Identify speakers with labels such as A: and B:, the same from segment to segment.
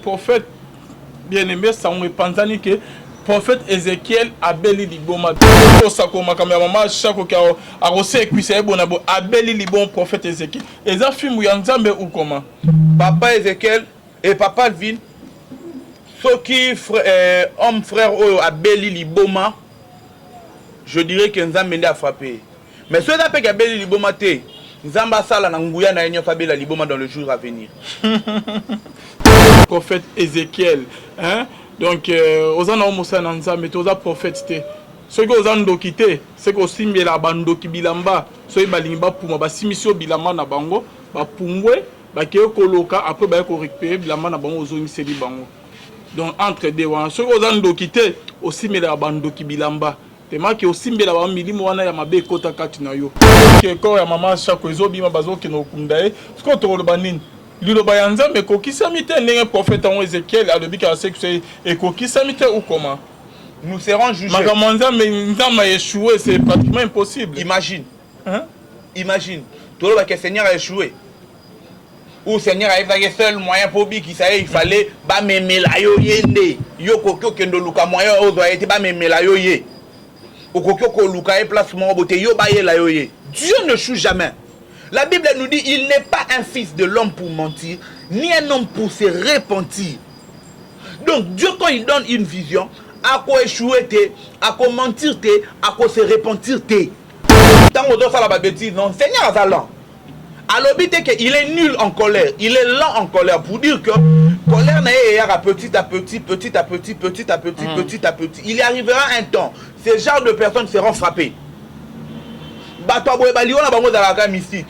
A: prophète bien-aimé, ça on repense que prophète Ézéchiel abeli liboma osakoma kama mama shako ka arose kwisa ebonabo abeli libon prophète Ézéchiel eza film ya nzambe ou comment
B: papa Ézéchiel et papa Alvin ceux qui homme frère abeli liboma je dirais que nzambe a frappé mais ceux d'après qui abeli liboma te nzamba sala na nguya na enyo abela liboma dans le jour à venir
A: prophète Ézéchiel hein. Donc, aux gens qui ont été mais aux prophètes, ceux qui ont été c'est que aussi la bande qui bilamba, ceux qui ont pour ma simission bilamba na bango, ba pungwe, ba keo koloka après ba ko récupérer bilamba na bango aux zones seli bango. Donc entre deux, ceux qui ont été aussi la bande qui bilamba. Tema qui aussi la bande milimo wana ya mabe kota kati na yo. Que quand ya maman chaque ezobi ma bazo ke no kundae, ce qu'on te le banine. Liloba ya nzambe kokisa mite ndenge prophète en Ézéchiel alobi ka c'est et kokisa mite ou comment
B: nous serons jugés
A: makambo nzambe a échoué c'est pratiquement impossible
B: imagine tout le que Seigneur a échoué ou Seigneur a eu seul moyen pour bi qui savait il fallait ba memela yo yende yo kokyo kendo luka moyen o doit être ba memela yo ye o kokyo ko luka e place mo bote yo ba ye la yo ye Dieu ne choue jamais. La Bible nous dit il n'est pas un fils de l'homme pour mentir, ni un homme pour se repentir. Donc Dieu quand il donne une vision, à quoi échouer, à quoi mentir, à quoi se repentir. Tant qu'on doit faire la bêtise, non, Seigneur Azalan. Alors il est nul en colère, il est lent en colère pour dire que colère n'est à petit à petit, petit à petit, petit à petit, petit à petit. Il y arrivera un temps, ces genres de personnes seront frappées. Mystique.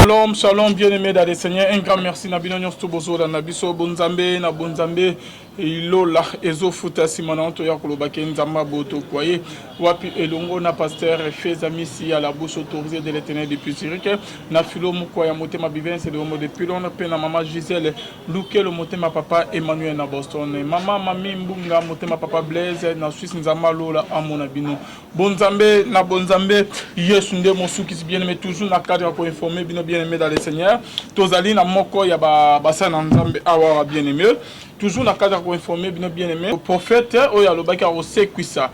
A: Shalom, shalom, bien-aimés dans le Seigneur. Un grand merci. Nabino Nyosto Bozo, Nabiso Bonzambe, Nabonzambe, Ilola, Ezo Futa Simananto, Yakolobake, Nzamba, Boto, Kwaye, Wapi, Elongo, na pasteur, Fez Amissi, à la bouche autorisée de l'éternel depuis Zurich, na Philo Moukoya, Motema Bivin, c'est le mot de Pilon, Pena Maman Gisèle, Luke, le Motema Papa, Emmanuel, na Boston, Maman, Mami, Mbunga, Motema Papa Blaise, na Suisse, Nzamba, Lola, Amonabino, Bonzambe, na Bonzambe, Yesunde, Monsou, qui bien-aimé, toujours, na cadre pour informer, bien aimé dans le Seigneur. Tozali na moko ya basa na nzambe awa bien aimé. Toujours na cadre pour informer bien aimé. Le prophète oya lobaka ose kwisa.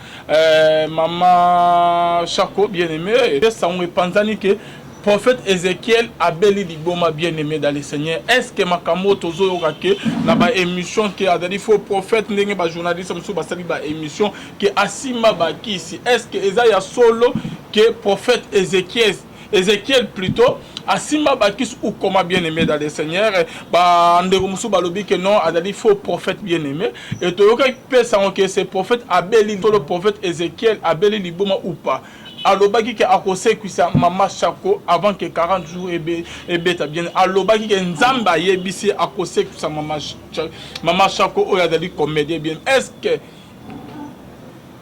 A: Maman Chako bien aimé. Et ça on repense que prophète Ézéchiel abeli liboma bien aimé dans le Seigneur. Est-ce que makamo tozo yorake na ba émission que adali faux prophète ndenge ba journaliste mso ba sali ba émission que asima ba kisi. Est-ce que Esaïa solo que prophète Ézéchiel plutôt Asima Bakis ou comment bien aimé dans le Seigneur Anderumusu balobi que non adali faux prophète bien aimé et toyoka pesa que c'est prophète abeli le prophète Ézéchiel abeli liboma ou pas alobaki ke akose kwisa mama Chako avant que 40 jours et beta bien alobaki ke nzamba yebisi akose kwisa mama Chako o adali comédien bien est-ce que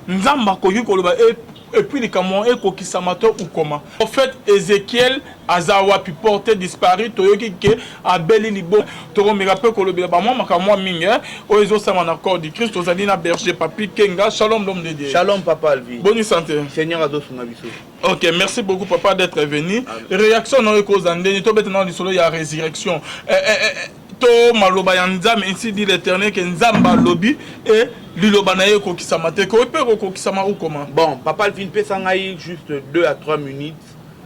A: nzamba koki koloba et puis les camons et kokisamato ou comment en fait Ézéchiel azawa pi porté disparu toyoki ke abeli libo toro me rappelle ko lobela ba moi makamwa minga o ezo sama na corps du Christ ozali na berger papi kenga shalom l'homme de Dieu
B: shalom papa Alvi
A: bonne santé
B: Seigneur adosunga biso.
A: OK merci beaucoup papa d'être venu. Réaction non ko zandeni to betana lisolo ya résurrection to maloba ya nzambe ainsi dit l'Éternel que nzamba lobi et liloba na ye ko kisamate ko pe ko kisama ou comment
B: bon papa Alvin pesangai juste 2 à 3 minutes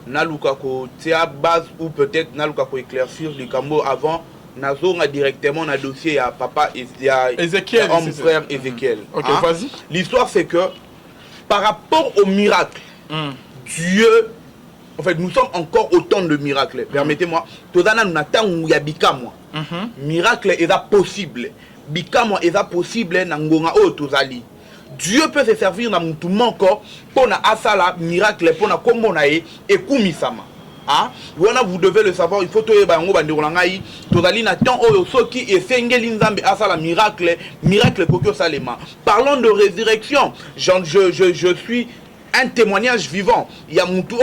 B: naluka ko tia base ou peut-être naluka ko éclaircir les cambo avant nazonga directement na dossier ya papa
A: Ézéchiel
B: homme frère Ézéchiel.
A: OK vas-y.
B: L'histoire c'est que par rapport au miracle Dieu en fait nous sommes encore au temps de miracles. Permettez-moi tozana nous natangu ya bikamwa miracle est possible bikamwa est possible na ngonga o tozali. Dieu peut se servir na mutu moko pona asala miracle pona kombo na ye ekumisama. Ah, vous devez le savoir, il faut que bango bandiro ngai tozali na temps oyo soki esengeli nzambe asala miracle kokyo salema. Parlons de résurrection. Je suis un témoignage vivant. Il y a mutu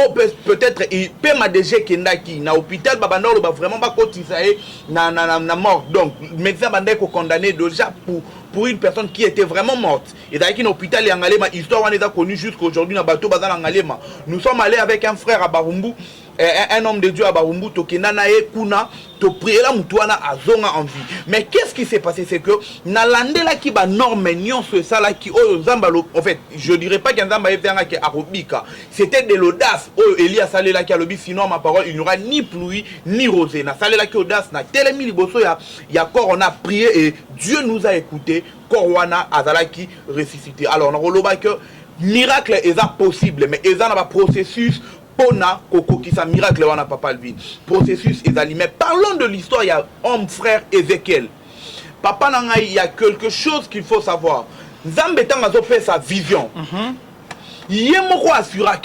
B: peut-être il peut m'a déjà kendaki na hôpital babandolo ba vraiment ba kotisae na mort. Donc médecin bandé ko condamné déjà pour une personne qui était vraiment morte. Et d'ailleurs qu'un hôpital est en Ngalema, histoire on est connue jusqu'aujourd'hui na bateau bazan en Ngalema. Nous sommes allés avec un frère à Barumbu. un homme de Dieu à Barumbu, Tokenana et Kuna, to prier la Moutouana à Zonga en vie. Mais qu'est-ce qui s'est passé? C'est que Nalande là qui va norme ce ça là qui oh Zambalo, en fait, je dirais pas qu'un Zamba est un qui arobika. C'était de l'audace. Oh Elia Salé là qui a lobby, sinon ma parole, il n'y aura ni pluie ni rosée. Na Salé là qui audace, na telemi liboso il y a encore on a prié et Dieu nous a écouté. Korwana Azala qui ressuscité. Alors on a que miracle est possible, mais il y a un processus. Pona Koko qui sa miracle on a pas Alvin. Processus est allumé. Parlons de l'histoire, il y a homme frère Ézéchiel. Papa Nangaï, il y a quelque chose qu'il faut savoir. Nzambe tangazo fait sa vision. Yemoko assura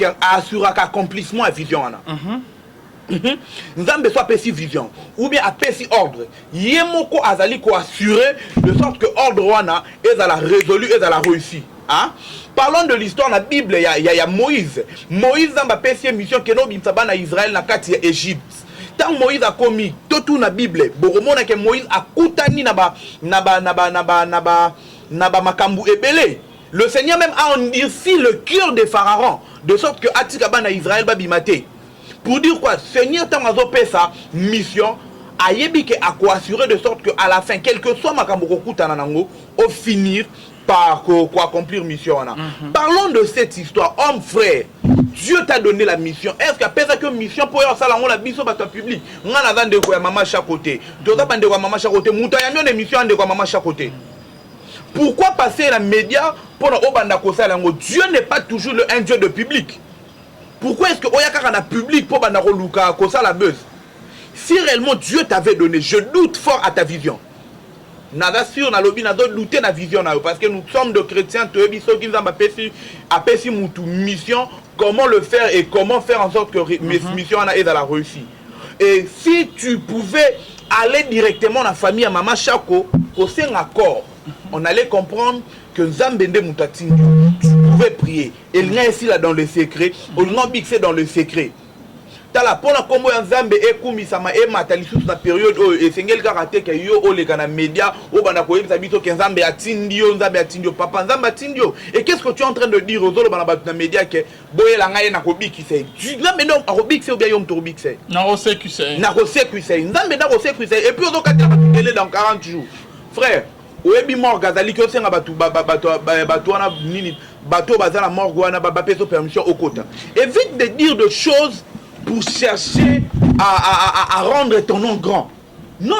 B: qu'accomplissement à vision ana. Nzambe soit pesi vision ou bien a pesi ordre. Yemoko azali ko assurer de sorte que ordre wana est à la résolu et à la réussi. Hein? Parlons de l'histoire de la Bible, il y a Moïse. Moïse a fait une mission qui est en Israël, dans l'Égypte. Tant Moïse a commis tout la Bible, que Moïse a koutani naba makambu ebele. Le Seigneur même a endurci le cœur des pharaons, de sorte que Atikaba na Israël va bimate. Pour dire quoi? Seigneur tant fait sa mission, a yebike a quoi assurer de sorte que à la fin, quel que soit makambu koutana nango, au finir par accomplir mission. Parlons de cette histoire. Homme frère, Dieu t'a donné la mission. Est-ce qu'il y a personne qui mission pour y salon la mission dans public? On a la de quoi maman chaque côté. D'autres pas de quoi maman chaque côté. Moutaya une émission de quoi maman chaque côté. Pourquoi passer la média pour le obanda kosa lango? Dieu n'est pas toujours un Dieu de public. Pourquoi est-ce que oyaka na public pour banda luka kosa la buzz? Si réellement Dieu t'avait donné, je doute fort à ta vision. Nada sûr na lobby na d'autres douter na vision na parce que nous sommes de chrétiens to ebiso qui nzamba pesi mutu mission comment le faire et comment faire en sorte que mission na est dans la réussite. Et si tu pouvais aller directement dans la famille à Mama Chako au sein accord, on allait comprendre que Nzambende Moutatine tu pouvais prier et il y a ici là dans le secret, on n'a bixé dans le secret. Tala pona kombo ya Nzambe ekumisama e matalisu na période o esengel karaté ke yo o leka na média o bana ko yebisa biso ke Nzambe atindio papa Nzambe atindio. Et qu'est-ce que tu es en train de dire aux autres bana na média ke boyela ngai na ko bikise Nzambe non a bikise ou bien yom to bikise
A: na rosekuse
B: Nzambe na rosekuse et puis ozo katela batele dans 40 jours frère oyebi mort gazali ko senga batu wana nini bato bazala mort wana ba peso permission au kota. Évite de dire de choses pour chercher à rendre ton nom grand. Non.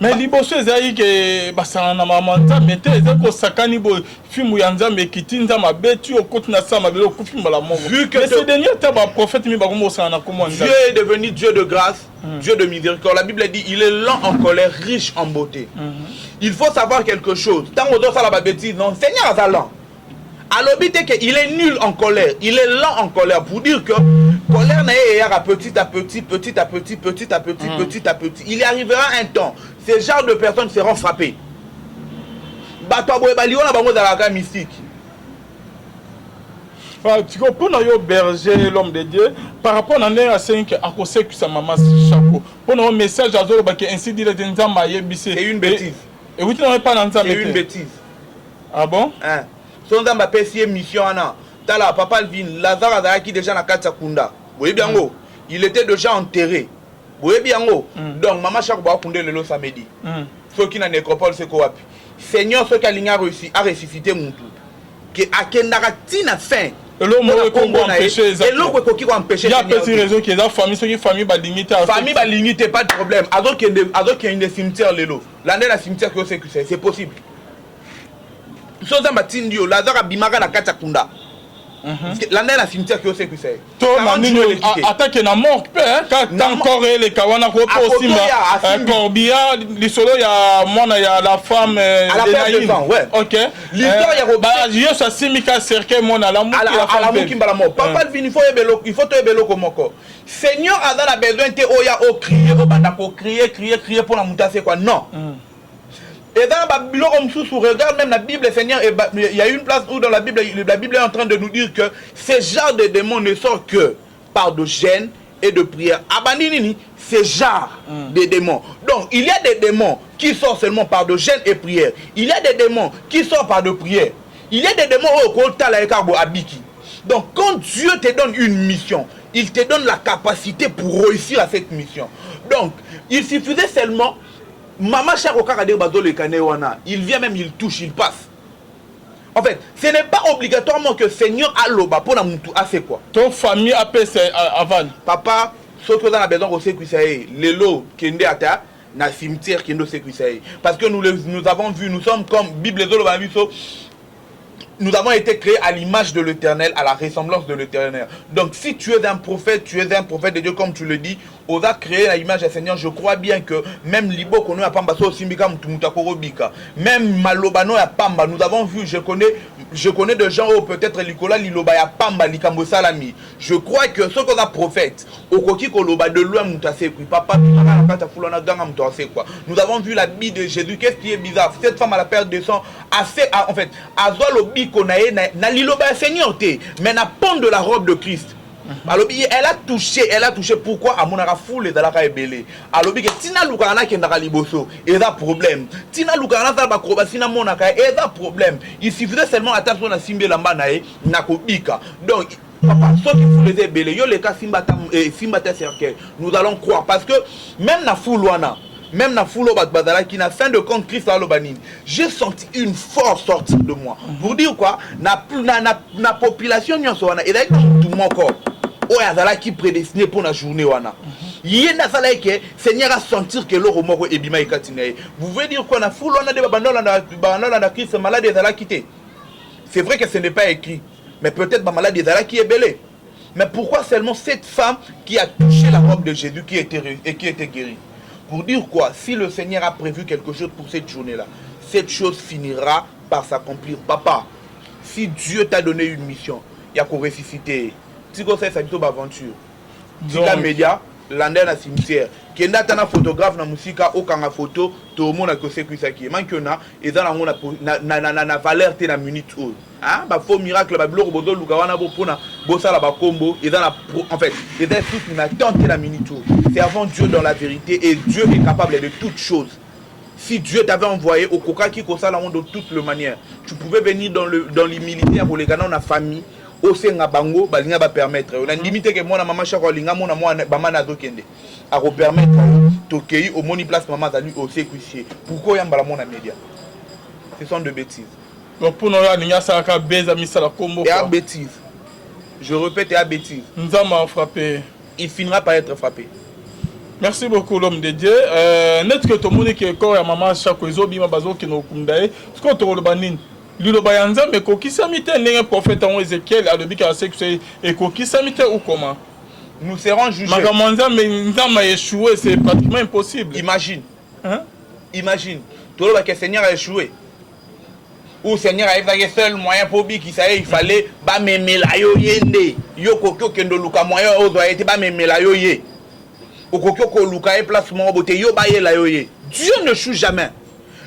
A: Mais liboso ezali ke basana na mamanta mete ezako sakani bo film ya Nzambe kitinza mabetu okoti na sama belo kufimba la mongo. Vu que ces derniers temps ba prophète mi ba komo sana comment
B: Dieu est devenu Dieu de grâce, Dieu de miséricorde. La Bible dit il est lent en colère, riche en beauté. Il faut savoir quelque chose. Tant on doit faire la bêtise, non, Seigneur est lent. Alors, il est nul en colère, il est lent en colère pour dire que colère n'est à petit à petit. Il y arrivera un temps, ces genres de personnes seront frappées. Mystique.
A: Tu comprends yo berger l'homme de Dieu par rapport à Néa 5 à cause que sa maman chapeau. Pour un message à Zoro qui ainsi dit les Nzamba yebissé.
B: C'est une bêtise.
A: Et oui tu n'aurais pas Nzamba.
B: C'est une bêtise.
A: Ah bon?
B: Hein. Son Nzamba pesier mission ana. Tala papa Alvin Lazare azaki déjà na Katsakunda. Vous voyez bien go. Il était déjà enterré. Vous voyez bien go. Donc maman chaque ba kundé le samedi. Ceux qui na nécropole c'est quoi? Seigneur ceux qui a ligné réussi à ressusciter mon tout. Que akendaka tina fin.
A: Et l'homme va empêcher
B: et l'autre qui va empêcher.
A: Il y a petit réseau qui est la famille, ceux qui famille va limiter.
B: Famille va limiter, pas de problème. Alors qu'il y a une cimetière lélo. L'année la cimetière que c'est possible. Soza matindio Lazare bimaka na Katsakunda. L'année la cimetière que c'est.
A: Toi manino attaque na mort père quand encore les kawana ko aussi Corbia lisolo ya mwana ya la femme
B: à la perte de temps ouais.
A: OK.
B: L'histoire ya
A: bah yo ça simika cercle mwana la mort
B: à la mort la mort. Papa il faut te belo komoko. Seigneur a besoin te oya o crier o banda ko crier pour la muta c'est quoi non. Et dans la Bible, regarde même la Bible, Seigneur, il y a une place où dans la Bible est en train de nous dire que ces genres de démons ne sortent que par de gêne et de prière. Abaninini, ces genres de démons. Donc, il y a des démons qui sortent seulement par de gêne et prière. Il y a des démons qui sortent par de prière. Il y a des démons au Kolta la Ekarbo Abiki. Donc, quand Dieu te donne une mission, il te donne la capacité pour réussir à cette mission. Donc, il suffisait seulement, Maman Charoka il vient même, il touche, il passe. En fait, ce n'est pas obligatoirement que Seigneur a l'oba pour la moutou a fait quoi.
A: Ton famille a fait avant.
B: Papa, ce que dans la maison, on sait que c'est les lots qui sont à na cimetière qui est parce que nous avons vu, nous sommes comme Bible nous avons été créés à l'image de l'Éternel, à la ressemblance de l'Éternel. Donc si tu es un prophète de Dieu comme tu le dis, on a créé à l'image du Seigneur. Je crois bien que même Libo kono ya pamba so simbika mutakoro bika, même Malobano ya pamba, nous avons vu, je connais des gens où peut-être Likola Liloba ya pamba likambo salami. Je crois que ce qu'on a prophète, okoki koloba de loin mutase papa quoi. Nous avons vu la vie de Jésus. Qu'est-ce qui est bizarre? Cette femme à la perte de sang a fait en fait azolobi konae na liloba Seigneur te, mais na pont de la robe de Christ. Elle a touché pourquoi à mon foule de la ebele. Alobi que tina lukana kendaka liboso et da problème. Tina lukana za ba krobasina monaka et da problème. Il suffisait seulement attention na simbe lamba nae na kobika. Donc papa, ceux qui font les ebele, yo le cas simbata cercle. Nous allons croire parce que même na foulwana, même na foulo badala qui na fin de compte Christ à l'obanine, j'ai senti une force sortir de moi. Pour dire quoi, na population nyonsona et d'ailleurs tout mon corps. Oh yazala qui prédestiné pour la journée wana. Yena sala que Seigneur a sentir que l'eau moko ebima ikatinae. Vous voulez dire quoi na foulona de bandola na Christ malade yazala quitté. C'est vrai que ce n'est pas écrit, mais peut-être ma malade yazala qui est belé. Mais pourquoi seulement cette femme qui a touché la robe de Jésus qui était guérie? Pour dire quoi? Si le Seigneur a prévu quelque chose pour cette journée-là, cette chose finira par s'accomplir. Papa, si Dieu t'a donné une mission, il y a qu'à ressusciter. Si vous avez une aventure, si la média, l'andé na cimetière, qui est un photographe na musika, aucun photo, tout le monde a que c'est ça qui est. Maintenant, et dans la valeur de la minute. Hein, bah faux miracle, bah blog bodo lugawana bopona, bossa la combo, et dans la en fait, et dans toute une attente la minute. C'est avant Dieu dans la vérité et Dieu est capable de toutes choses. Si Dieu t'avait envoyé au coca qui ça la de toutes les manières, tu pouvais venir dans l'humilité pour les gars dans la famille. Au sein bango balinga ba permettre on a limité que moi na maman chako linga moi bama na zokende a permettre tokei au moni place maman zali au sécuisier pourquoi yamba la mon média. Ce sont de bêtises. Donc pour nous là linga ça ka beza misala kombo et à bêtise. Je répète, et à bêtise. Nous avons frappé. Il finira par être frappé.
A: Merci beaucoup l'homme de Dieu. Net que tout le monde qui est corps à maman chako ezobi ma bazo qui no kundae. Ce qu'on te le banin. Lilobayanza mais koki samite n'est prophète en Ézéchiel a le bic à sexuer et koki samite ou comment
B: nous serons jugés.
A: Magamanza mais Nzama échoué, c'est pratiquement impossible.
B: Imagine. Hein? Imagine. Tout le monde que le Seigneur a échoué. Ou le Seigneur a eu seul moyen pour lui qui savait il fallait ba me melayo yende. Yo kokyo kendo luka moyen ozo a été ba me melayo ye. Ou kokyo ko luka e placement bote yo ba ye la yo ye. Dieu ne choue jamais.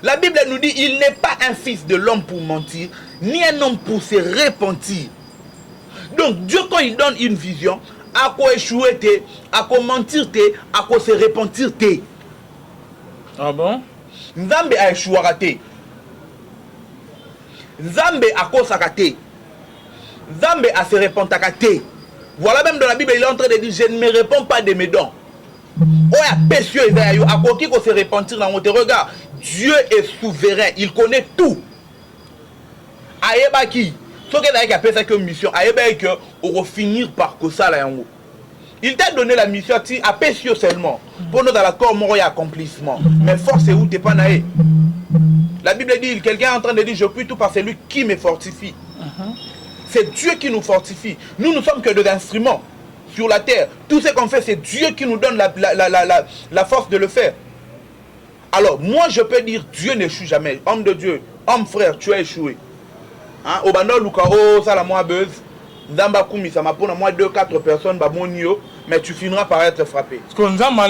B: La Bible nous dit il n'est pas un fils de l'homme pour mentir, ni un homme pour se repentir. Donc Dieu quand il donne une vision, à quoi échouer, à quoi mentir, à quoi se repentir.
A: Ah bon?
B: Nzambe a échoué raté. Nzambe a quoi s'arrêter. Nzambe a se repentir raté. Voilà même dans la Bible il est en train de dire je ne me réponds pas de mes dons. Oh ya pécieux Isaïe, à quoi qui se repentir dans votre regard. Dieu est souverain, il connaît tout. Aïebaki, ce que tu as fait ça comme mission, Aïebaki, on va finir par que ça là. Il t'a donné la mission à pécieux seulement. Pour nous dans l'accord, il y a accomplissement. Mais force est où tu n'es pas naïf. La Bible dit, quelqu'un est en train de dire, je puis tout par celui qui me fortifie. C'est Dieu qui nous fortifie. Nous ne sommes que des instruments sur la terre. Tout ce qu'on fait, c'est Dieu qui nous donne la force de le faire. Alors, moi, je peux dire, Dieu n'échoue jamais. Homme de Dieu, homme frère, tu as échoué. Hein? Au bando, Lukao, ça la moi buzz. Zamba Koumi, ça m'a pour moi 2-4 personnes, bah mon yo, mais tu finiras par être frappé.
A: Parce que Nzamba,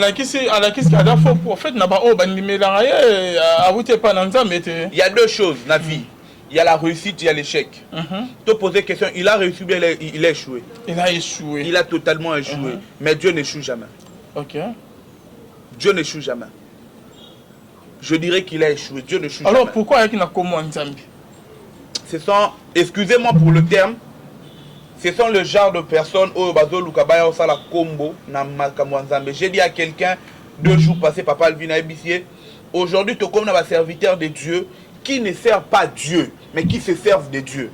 B: il y a deux choses, la vie. Il y a la réussite, il y a l'échec. Te poser question, il a réussi bien, il a échoué.
A: Il a échoué.
B: Il a totalement échoué. Mais Dieu n'échoue jamais.
A: Ok.
B: Dieu n'échoue jamais. Je dirais qu'il a échoué. Dieu n'échoue jamais.
A: Alors pourquoi il y a comment Nzambi?
B: Ce sont, excusez-moi pour le terme, ce sont le genre de personnes au bazo lukabaya au sala combo na makamwanzambe. J'ai dit à quelqu'un 2 jours passés, papa Alvina Ebissier, aujourd'hui tu comme un serviteur de Dieu qui ne servent pas Dieu, mais qui se servent de Dieu.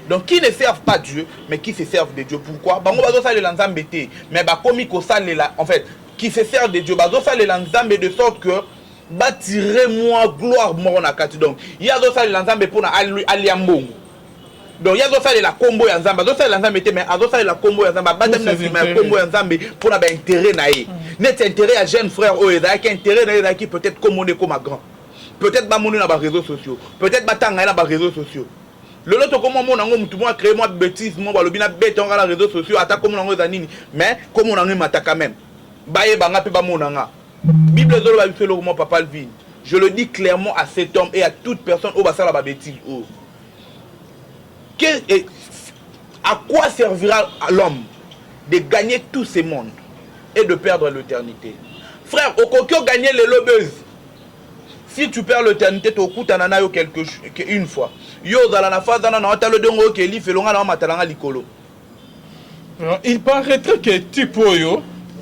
B: Donc qui ne servent pas Dieu, mais qui se servent de Dieu. Pourquoi? Bango bazo sala l'enzambe té, mais ba komi ko sala en fait qui se servent de Dieu, bazo sala l'enzambe de sorte que bâtirez-moi gloire mon akati. Donc il y a d'autres l'enzambe pour na aliambongo. Donc il y a d'autres la combo ya nzamba, d'autres l'enzambe té mais d'autres la combo ya nzamba, badam na sima combo ya nzambe pour na ba intérêt naé. Net intérêt à jeune frère o eza qui intérêt naé qui peut-être comme on est comme grand. Peut-être ba monner na ba réseaux sociaux, peut-être ba tanga na ba réseaux sociaux. Le lot comme mon nango mutu moi créer moi bêtise moi ba lobina bête on na réseaux sociaux ata comme nango za nini mais comme on nango mata quand même. Ba ye banga pe ba monanga. Bible zolo ba bifelo mo papa Alvin. Je le dis clairement à cet homme et à toute personne au basa la ba bêtise oh. À quoi servira à l'homme de gagner tous ces mondes et de perdre l'éternité? Frère, au kokyo gagner les lobeuses. Si tu perds l'éternité, tu coûtes une fois. Yo zala phase na otalo dongo ke li felonga na matalanga likolo.
A: Il paraîtrait que Tipoyo,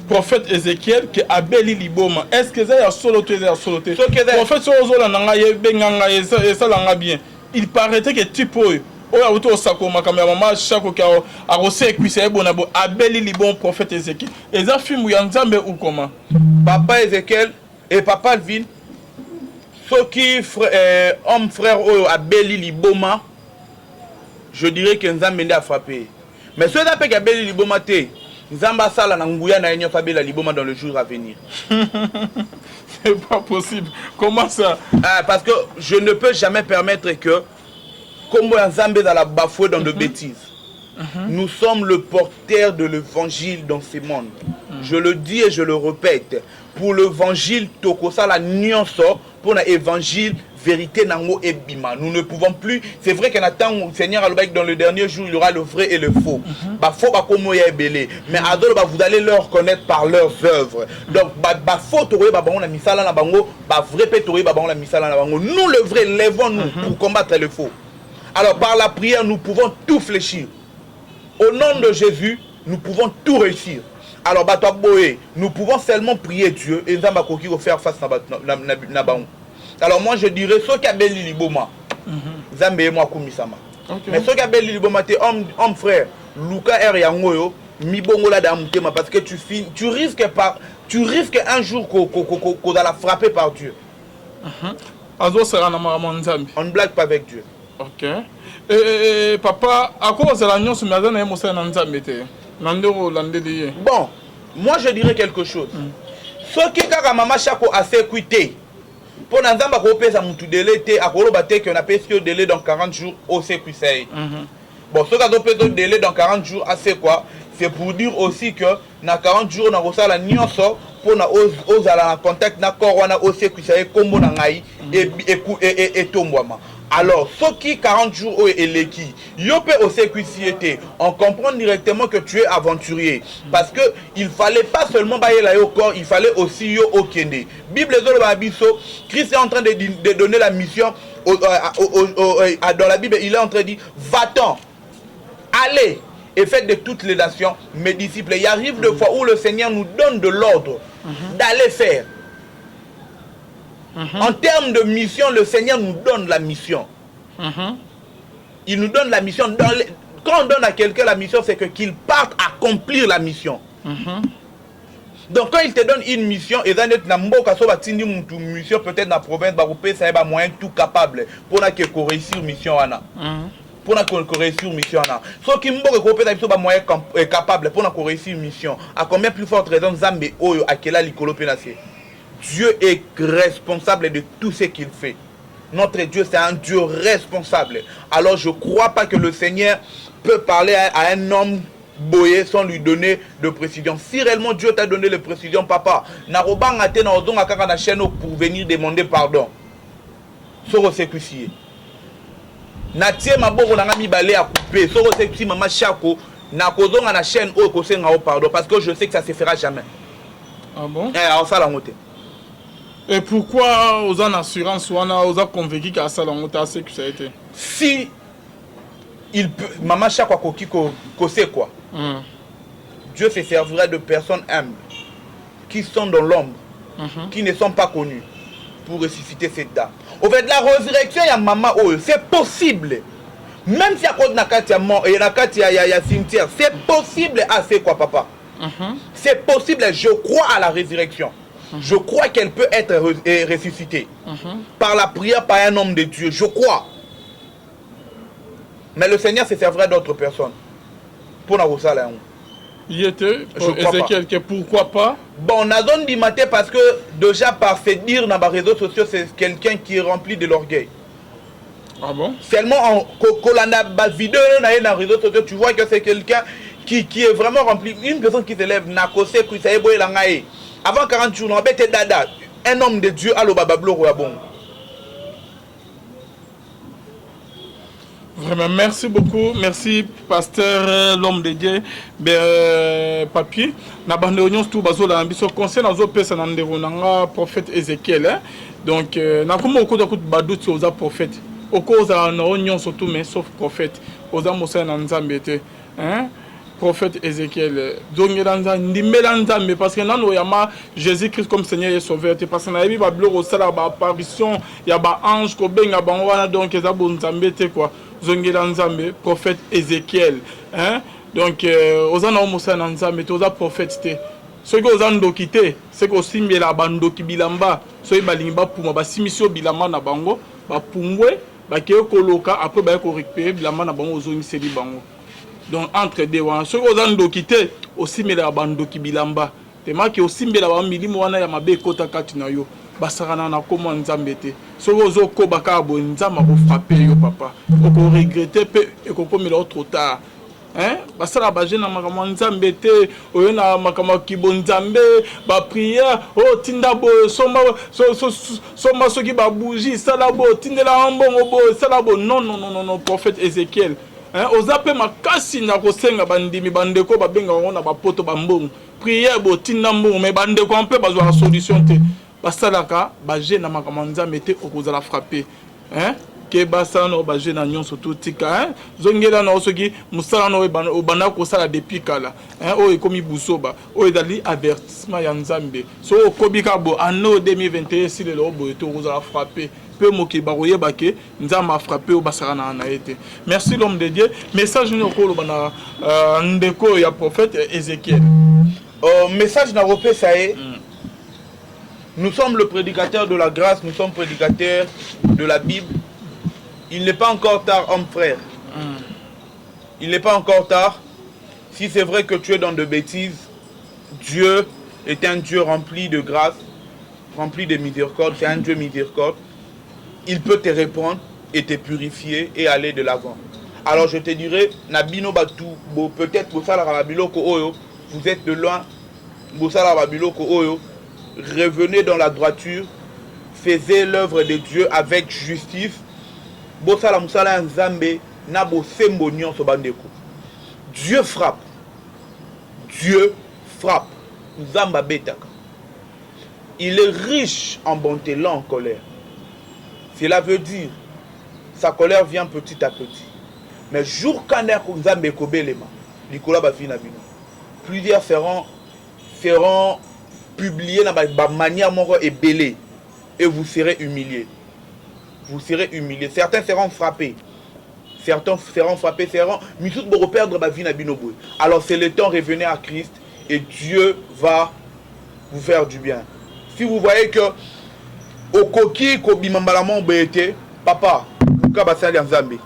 A: prophète Ézéchiel, que Abeli Liboma, est-ce que ça y a soloté, prophète Sozola nanga yebenganga et ça langa bien. Il paraîtrait que Tipoyo oya auto sakoma kamera mama chako ka arose kwisa ebona bo Abeli Libon prophète Ézéchiel. Eza film ya Nzambe ou comment?
B: Papa Ézéchiel et papa Alvin, ceux qui homme frère oyo Abeli Liboma, je dirais que Nzambe a frappé. Mais ceux d'après qu'Abeli Liboma te Nzamba sala na nguya na enyo Abeli Liboma dans le jour à venir.
A: C'est pas possible. Comment ça?
B: Parce que je ne peux jamais permettre que Kombo Nzambe dans la bafouée dans de bêtises. Nous sommes le porteur de l'évangile dans ce monde. Je le dis et je le répète. Pour l'évangile, tokosa la nyonso, pour l'évangile, vérité nango et bima. Nous ne pouvons plus. C'est vrai qu'en attendant le Seigneur Alobek dans le dernier jour, il y aura le vrai et le faux. Bah faux bah comme ya belé. Mais adol bah vous allez leur connaître par leurs œuvres. Donc bah faux toré bah on a misala na bango, bah vrai pétoré bah on a misala na bango. Nous le vrai, lèvons-nous pour combattre le faux. Alors par la prière, nous pouvons tout fléchir. Au nom de Jésus, nous pouvons tout réussir. Alors, nous pouvons seulement prier Dieu et nous allons faire face à Baon. Alors, moi, je dirais, ceux qui ont béni Liboma, Zambé et moi, Kumisama. Mais ceux qui ont béni Liboma, homme frère, Luka R. Yangoyo, Mibongola Damutema, parce que tu risques un jour qu'on va la frapper par Dieu.
A: On
B: ne blague pas avec Dieu.
A: Ok. Et papa, à quoi c'est l'agneau sur ma zone et mon
B: bon, moi je dirais quelque chose. Ce qui est maman chako a sécurité. Pour n'enzamba ko pesa mutu délai te akolo bate qu'on a payé délai dans 40 jours au sécurité. Bon, ce qui a payé délai dans 40 jours, c'est quoi? C'est pour dire aussi que dans 40 jours, on a la nyonso pour na ozala en contact na corona au sécurité comme na ngai et tombouama. Alors, ce qui 40 jours est l'équipe, au sécurité, on comprend directement que tu es aventurier. Parce que il fallait pas seulement bailler la au corps, il fallait aussi au kende. Bible Christ est en train de donner la mission dans la Bible, il est en train de dire va-t'en, allez et faites de toutes les nations mes disciples. Il arrive des fois où le Seigneur nous donne de l'ordre d'aller faire. En termes de mission, le Seigneur nous donne la mission. Il nous donne la mission. Quand on donne à quelqu'un la mission, c'est qu'il parte accomplir la mission. Donc quand il te donne une mission, et peut-être dans la province, ça est moyen tout capable pour qu'on réussisse la mission. Pour qu'on réussisse la mission. Ce qui est moyen capable pour qu'on réussisse la mission. À combien plus forte raison Zambé Oyo Akela Likolo Penasé? Dieu est responsable de tout ce qu'il fait. Notre Dieu, c'est un Dieu responsable. Alors, je ne crois pas que le Seigneur peut parler à un homme boyé sans lui donner de précision. Si réellement Dieu t'a donné de précision, papa, pour venir demander pardon. Soro sécucier. Natie maboko na mi balé à couper. Soro sécucier mama chako. Na kozonga na chaîne o kosenga o pardon. Parce que je sais que ça se fera jamais.
A: Ah bon?
B: Ça la montée.
A: Et pourquoi aux en assurance ou aux convaincu qu'à ça la sécurité?
B: Si il peut, maman chaque fois qu'on sait quoi. Dieu se servira de personnes humbles qui sont dans l'ombre, qui ne sont pas connues, pour ressusciter cette dame. Au fait de la résurrection, il y a maman, c'est possible. Même si y a cause de mort et il y a cimetière, c'est possible. Ah, c'est quoi, papa? C'est possible. Je crois à la résurrection. Je crois qu'elle peut être ressuscitée par la prière, par un homme de Dieu. Je crois. Mais le Seigneur se servira d'autres personnes. Pour nous ça là.
A: Il était pour Ézéchiel, pourquoi pas?
B: Bon, on a zone du matin parce que déjà par se dire dans les réseaux sociaux, c'est quelqu'un qui est rempli de l'orgueil.
A: Ah bon?
B: Seulement en vidéo dans les réseaux sociaux, tu vois que c'est quelqu'un qui est vraiment rempli. Une personne qui se lève, avant 40 jours, on a dada. Un homme de Dieu, allo babablo bon.
A: Vraiment, merci beaucoup. Merci, pasteur, l'homme de Dieu. Papier. Na bande union tout bazo la ambition conseil na zo pesa na ndero na prophète Ézéchiel. Donc na comment ko dakut badou ti oza prophète. Oko oza na union surtout mais sauf prophète. Oza mosa na nzambe te. Hein? Prophète Ézéchiel. Donc ndimela nzambe parce que nano yama Jésus-Christ comme Seigneur et Sauveur te parce que na Bible blog au sala ba apparition ya ba ange ko benga ba wana donc eza bon nzambe te quoi. Zongela nzambe prophète Ézéchiel hein donc ozana omusa na nzambe to oza prophète te soki oza ndoki te c'est que osimbela bandoki bilamba soki balingi bapuma basimisio bilamba na bango bapungwe bakeye koloka après baye ko récupérer bilamba na bango ozongiseli bango donc entre deux wana soki oza ndoki te osimbela bandoki bilamba temaki osimbela ba milimo wana ya mabe ekota kati na yo basakana na koma nzambe te soki ozokoba kaka boye nzambe akofrape yo papa okoregrete mpe ekokomela trop tard hein basala bajeune na makambo nzambe te oyo na makambo kibo nzambe bapriere tinda boye somba soki babougie sala boye tindela mbongo boye sala boye non prophète Ézéchiel hein oza mpe makasi na kosenga bandimi bandeko babenga bango na bapoto bambongo priere boye tinda mbongo me bandeko mpe bazwaka solution te basalaka baje na makambo nzambe te okozala frappé hein ke basala no baje na nyonso tout tika hein zongela na osoki musala no obanda kosala depuis kala hein o ekomi busoba o ezali avertissement ya nzambe so okobika bo ano 2021 si le lobo eto okozala frappé pe moki bakoyeba ke nzambe a frappé o basala na ete. Merci l'homme de Dieu. Message ni okolo bana ndeko ya prophète Ézéchiel.
B: Message na repé ça est. Nous sommes le prédicateur de la grâce, nous sommes prédicateurs de la Bible. Il n'est pas encore tard, homme frère. Il n'est pas encore tard. Si c'est vrai que tu es dans de bêtises, Dieu est un Dieu rempli de grâce, rempli de miséricorde. C'est un Dieu miséricorde. Il peut te répondre et te purifier et aller de l'avant. Alors je te dirais, Nabino Batu, peut-être vous êtes de loin, revenez dans la droiture, faisez l'œuvre de Dieu avec justice. Dieu frappe. Dieu frappe. Il est riche en bonté, lent en colère. Cela veut dire, sa colère vient petit à petit. Mais jour quand plusieurs seront publiés dans la manière ébellée et vous serez humiliés. Vous serez humiliés. Certains seront frappés. Certains seront frappés, seront perdre ma vie. Alors c'est le temps, revenez à Christ et Dieu va vous faire du bien. Si vous voyez que au coquille kobimambalamon bété, papa, Luka basali nzambe,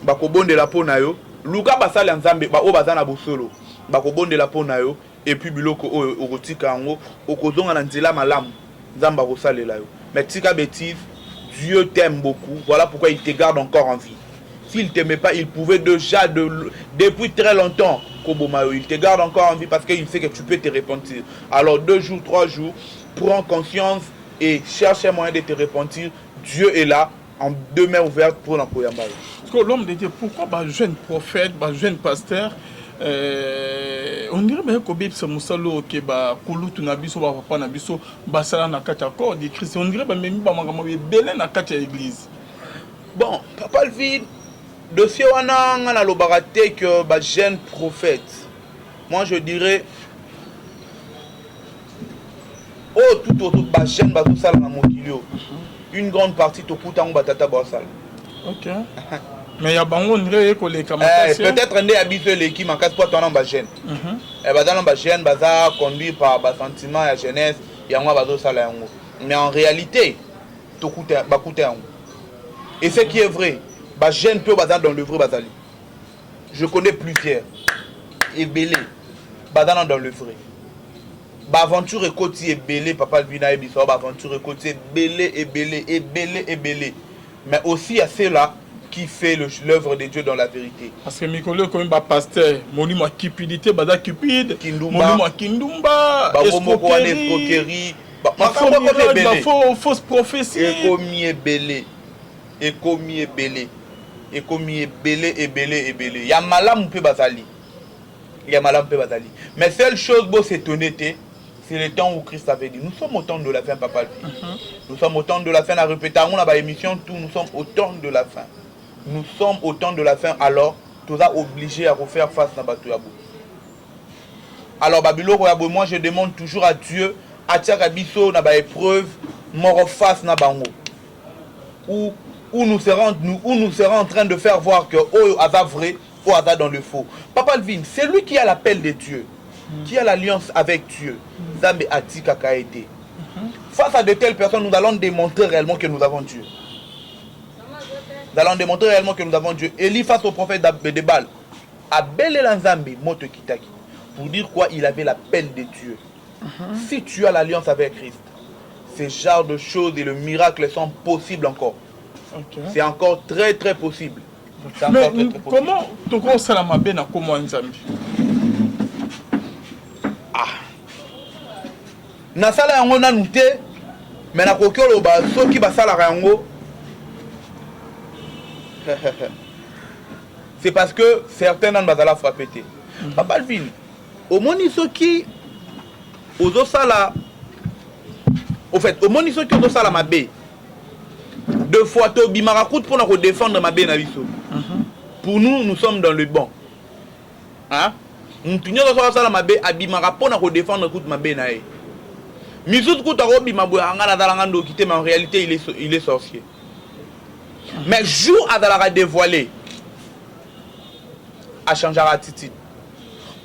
B: bakobonde la po na yo, Luka basali nzambe ba o bazana bosolo, bakobonde la po na yo et puis biloko o kotika ngo, okozonga na nzela malamu, nzamba kosalela yo. Mais tika bêtise, Dieu t'aime beaucoup, voilà pourquoi il te garde encore en vie. S'il ne t'aimait pas, il pouvait déjà depuis très longtemps, il te garde encore en vie parce qu'il sait que tu peux te repentir. Alors 2 jours, 3 jours, prends conscience et cherche un moyen de te repentir. Dieu est là, en 2 mains ouvertes pour l'encoyamba.
A: L'homme de Dieu, pourquoi un jeune prophète, un jeune pasteur, on dirait bien que c'est Moussalo qui ba kulutu na biso ba papa na biso basala na kati accord de Christ. On dirait même ba makambo belé na kati l'église.
B: Bon, papa le vide. dossier wana nga na lobaka te que ba jeune prophète. Moi je dirais oh tout ba jeune ba tout ça na mokilio. Une grande partie to kutango batata ba sala.
A: OK. Mais il y a bango ndre ko le
B: peut-être ndé habitué l'équipe en cas pour ton ba jeune. Et ba dans ba jeune baza conduit par ba sentiment ya jeunesse yango ba do sala yango. Mais en réalité to kuta ba kutango. Et ce qui est vrai, bah jeune peu bazar dans le vrai bazali. Je connais plusieurs. Et belé, bazar dans le vrai. Bah aventure et côté et belé, papa le vina et bissau, bah aventure et côté belé et belé et belé et belé. Mais aussi à ceux-là qui fait l'œuvre de Dieu dans la vérité.
A: Parce que Mikolo comme un pasteur, monument cupidité, bazar cupide, monument kindumba,
B: escroquerie,
A: fausse prophétie.
B: Et commis et belé. Et commis et belé. Et commis et belé et belé et belé. Ya malam pe bazali. Ya malam pe bazali. Mais seule chose beau c'est honnêteté, c'est le temps où Christ avait dit. Nous sommes au temps de la fin, papa. Nous sommes au temps de la fin. La répétition, on a émission tout. Nous sommes au temps de la fin. Nous sommes au temps de la fin. Alors, tu es obligé à refaire face à Batouyabou. Alors, Babylone, moi je demande toujours à Dieu, à Tchakabiso, na ba épreuve, mort face na bango. Où nous serons en train de faire voir que oh Aza vrai, oh Aza dans le faux. Papa Alvin, c'est lui qui a l'appel de Dieu, qui a l'alliance avec Dieu. Zambe Atika Kaete. Face à de telles personnes, nous allons démontrer réellement que nous avons Dieu. Nous allons démontrer réellement que nous avons Dieu. Élie face au prophète de Baal, Abel Elanzambe, Moto Kitaki, pour dire quoi il avait l'appel de Dieu. Si tu as l'alliance avec Christ, ce genre de choses et le miracle sont possibles encore.
A: Okay.
B: C'est encore très possible.
A: Mais comment tu crois ça la mabe na comment Nzambi?
B: Na sala yango na nute, mais na kokolo ba soki ba sala yango. C'est parce que certains n'ont pas la frappé. Papa Alvin, au moni soki ozo sala. Au fait, au moni soki ozo sala mabe. Deux fois, to bimarakout pour nous défendre ma bénaviso. Pour nous, nous sommes dans le bon. Hein? Nous sommes dans ma bé, abimara pour nous défendre ma bénaï. Misout koutaro bimabou angana dalangando quitté, mais en réalité, il est sorcier. Mais jour à dalara dévoilé, à changer l'attitude.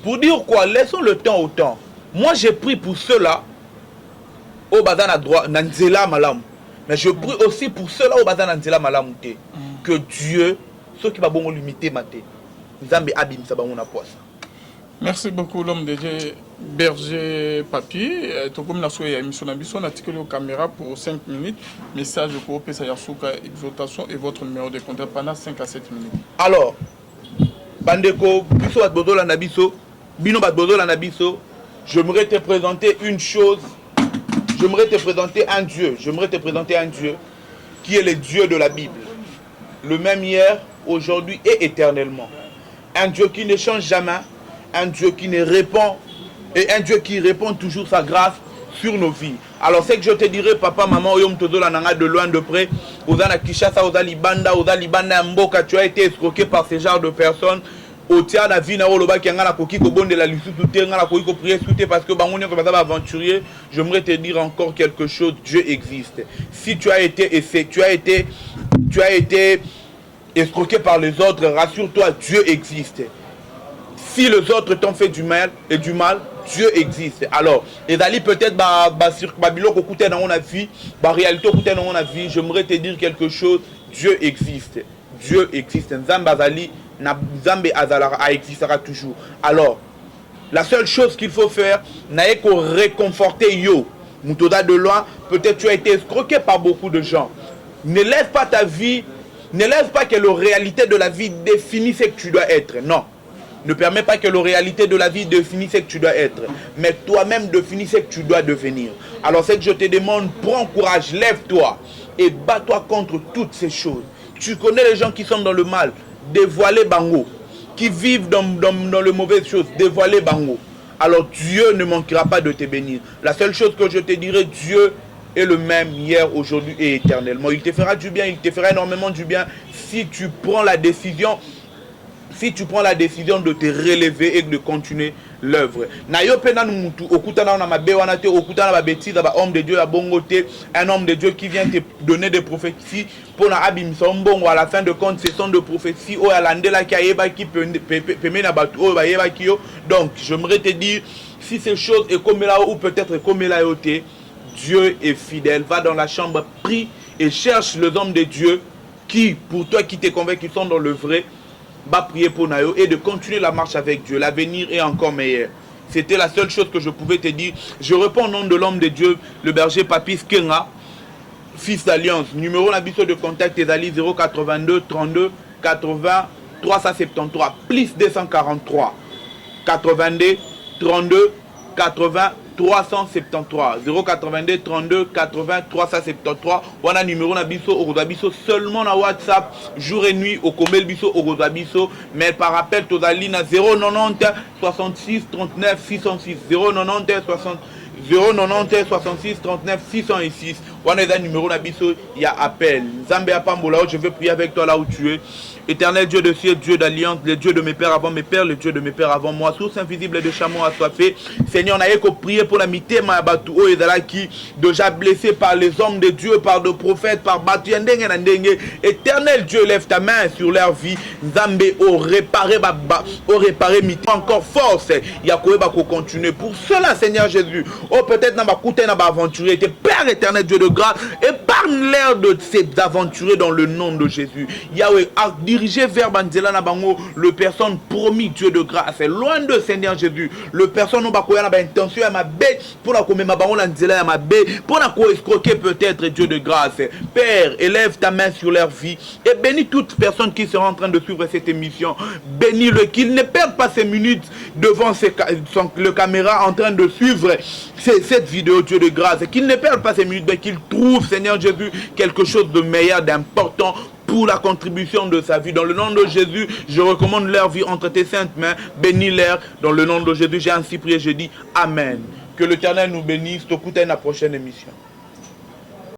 B: Pour dire quoi, laissons le temps au temps. Moi, j'ai pris pour ceux-là, au bazan à droit, nanzela malam. Mais je prie aussi pour ceux-là au bazan nanzela malam que Dieu, ceux qui va bon limiter maté, Nzambe abim ça ba na poisse.
A: Merci beaucoup l'homme de Dieu Berger Papier. Tout comme la soirée émission Nabiso, on a tiré la caméra pour 5 minutes. Message de coopé Sayasuka, exhortation et votre numéro de compte pendant 5 à 7 minutes.
B: Alors, Bandeko, Biso Batbozo la Nabiso, Bino Batbozo la Nabiso, j'aimerais te présenter une chose. J'aimerais te présenter un Dieu. J'aimerais te présenter un Dieu qui est le Dieu de la Bible. Le même hier, aujourd'hui et éternellement. Un Dieu qui ne change jamais. Un Dieu qui ne répond. Et un Dieu qui répond toujours sa grâce sur nos vies. Alors c'est que je te dirais, papa, maman, Oyom Todo la Nanga de loin de près. Ozana Kishasa, Ozalibanda, Mboka, tu as été escroqué par ce genre de personnes. Otia na vie na oloba ki ngana koki ko bonde la lusu tout ngana koki ko prier tout parce que bangonia ko bazaba aventurier, j'aimerais te dire encore quelque chose, Dieu existe. Si tu as été escroqué par les autres, rassure-toi, Dieu existe. Si les autres t'ont fait du mal, Dieu existe. Alors, les alliés peut-être sur Babylone ko koute dans mon avis, réalité koute dans mon avis, j'aimerais te dire quelque chose, Dieu existe. Dieu existe. Nzambazali Nzambe Azalara existera toujours. Alors, la seule chose qu'il faut faire, n'est qu'à réconforter yo. Moutoda de loin, peut-être tu as été escroqué par beaucoup de gens. Ne laisse pas ta vie, ne laisse pas que la réalité de la vie définisse ce que tu dois être. Non. Ne permets pas que la réalité de la vie définisse ce que tu dois être. Mais toi-même définis ce que tu dois devenir. Alors, c'est que je te demande, prends courage, lève-toi et bats-toi contre toutes ces choses. Tu connais les gens qui sont dans le mal. Dévoiler bango, qui vivent dans les mauvaises choses, dévoiler bango. Alors Dieu ne manquera pas de te bénir. La seule chose que je te dirai, Dieu est le même hier, aujourd'hui et éternellement. Il te fera du bien, il te fera énormément du bien si tu prends la décision de te relever et de continuer l'œuvre. Homme de Dieu à Bongote, un homme de Dieu qui vient te donner des prophéties pour la Abimsombo à la fin de compte, ce sont des prophéties au Alandela qui a qui peut donc j'aimerais te dire si ces choses est comme là ou peut-être comme là Dieu est fidèle. Va dans la chambre, prie et cherche les hommes de Dieu qui, pour toi qui t'es convaincu qu'ils sont dans le vrai, va prier pour Nayo et de continuer la marche avec Dieu. L'avenir est encore meilleur. C'était la seule chose que je pouvais te dire. Je réponds au nom de l'homme de Dieu, le berger Papis Kenga, fils d'Alliance. Numéro d'habitude de contact est Ali 082 32 80 373 plus 243 82 32 80 373 082 32 80 373. Voilà numéro na biso au seulement na WhatsApp jour et nuit au Komel biso au biso, mais par appel totali na 090 66 39 606 090 66 39 606. Voilà le numéro na biso, il y a appel. Zambé Apambola, je veux prier avec toi là où tu es. Éternel Dieu de ciel, Dieu d'alliance, le Dieu de mes pères avant mes pères, le Dieu de mes pères avant moi, source invisible de chameau assoiffé. Seigneur, on a qu'à prier pour la mité Mabatou et qui déjà blessé par les hommes de Dieu, par des prophètes, par Batu Ndenge. Éternel Dieu, lève ta main sur leur vie. Zambé, réparer mité encore force. Yakoé bako continuer. Pour cela, Seigneur Jésus, peut-être n'a pas coûté n'a pas aventuré. Tes Père éternel Dieu de grâce, épargne-leur de ces aventuriers dans le nom de Jésus. Yahweh, dirigé vers Banzela Nabango, le personne promis Dieu de grâce, loin de Seigneur Jésus, le personne n'a pas intention à ma bête pour la commettre ma baron Lanzela à ma bête pour la escroquer peut-être Dieu de grâce. Père, élève ta main sur leur vie et bénis toute personne qui sera en train de suivre cette émission. Bénis-le, qu'il ne perde pas ses minutes devant le caméra en train de suivre cette vidéo Dieu de grâce, qu'il ne perde pas ses minutes, mais qu'il trouve Seigneur Jésus quelque chose de meilleur, d'important pour la contribution de sa vie. Dans le nom de Jésus, je recommande leur vie entre tes saintes mains. Bénis-leur. Dans le nom de Jésus, j'ai ainsi prié, je dis Amen. Que l'Éternel nous bénisse. T'écoutez la prochaine émission.